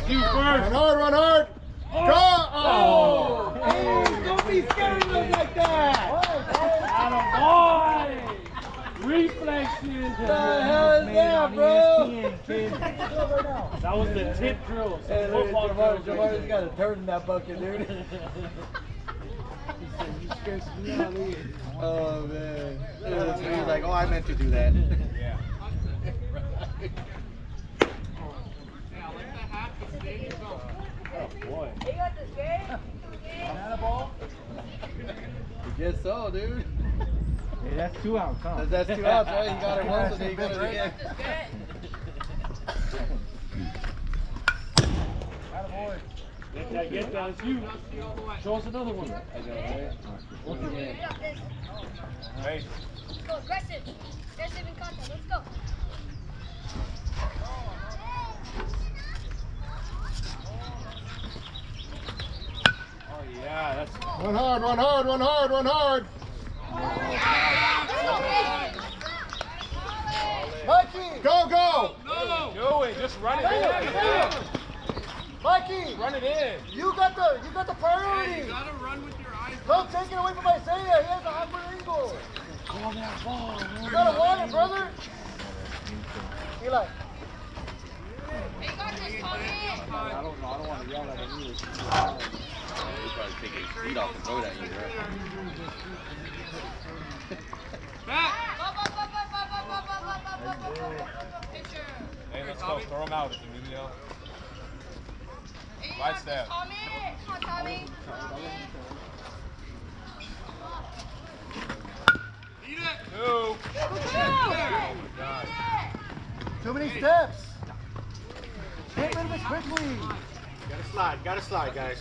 You first. Run hard, run hard. Go! Oh! Hey, don't be scared of them like that. Attaboy. Reflexes. What the hell is that, bro? That was the tip drill. Hey, look, Jamar's got a turd in that bucket, dude. Oh, man. He's like, oh, I meant to do that. Yeah. Oh boy. You got this game? Banana ball? I guess so, dude. Hey, that's 2 outs, huh? That's 2 outs, right? You got it once and then you got it again. Get that. It's you. Show us another one. I know, right? Hey. Let's go aggressive. Aggressive in contact. Let's go. Oh yeah, that's. Run hard, run hard, run hard, run hard. Mikey! Go, go! Do it. Just run it in. Mikey! Run it in. You got the priority! You gotta run with your eyes. Don't take it away from Isaiah. He has an upward angle. Call that ball. You gotta want it, brother. Eli. Hey, you got this, Tommy. I don't want to yell at him either. He'll probably take his feet off and throw it at you, bro. Back. Pitcher. Hey, let's go. Throw him out, Emilio. Hey, you Right got step. this, Tommy. Come on, Tommy. Eat it. Two. Too many steps. Get rid of it quickly. Gotta slide, guys.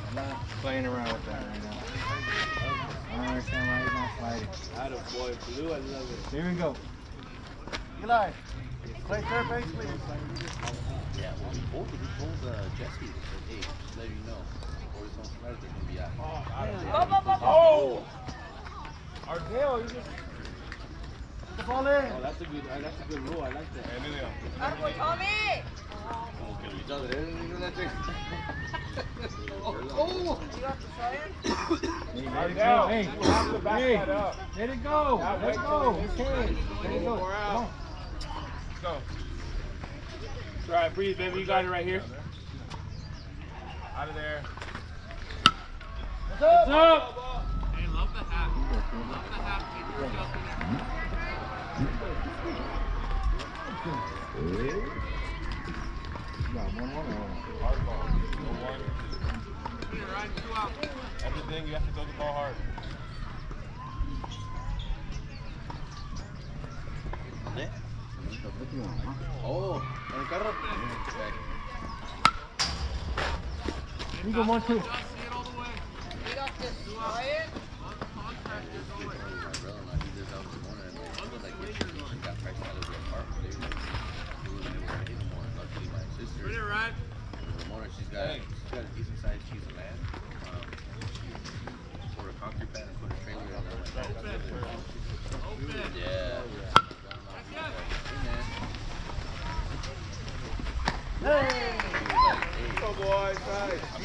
I'm not playing around with that right now. I don't understand why he's not sliding. Attaboy, Blue, I love it. Here we go. Eli. Play third base, please. Yeah, well, we told Jesse, hey, just let you know. Or it's on Friday, they're gonna be out. Oh! Ardell, you just. Put the ball in. Oh, that's a good rule. I like that. Hey, Emilio. Up with Tommy. Como que lo hizo de él, ¿no? Oh! You got this, Ryan. Hey, let it Ardell, go. Hey, you have to back hey, that up. let it go. Yeah, Let wait it go. till Okay. Let it go. More out. Come on. Let's go. All right, breathe, baby. You got it right here. Out of there. What's up? What's up? Hey, love the hat. Love the hat. Keep yourself in there. Hard ball. Go one. Here, Ryan, 2 out. Everything, you have to throw the ball hard. Oh, en el carro. You go 1, 2. Just see it all the way. You got this, Ryan. Love the contact as always. My brother-in-law, he lives out in Pomona, and he was like, he got priced out of the apartment. They were like, hey, Pomona, luckily my sister, Ready, Ryan? Pomona, she's got a decent sized piece of land. She poured a concrete pad and put a trailer on it. Open. Yeah. Hey! He was like, hey, Go, boys. Nice. I'm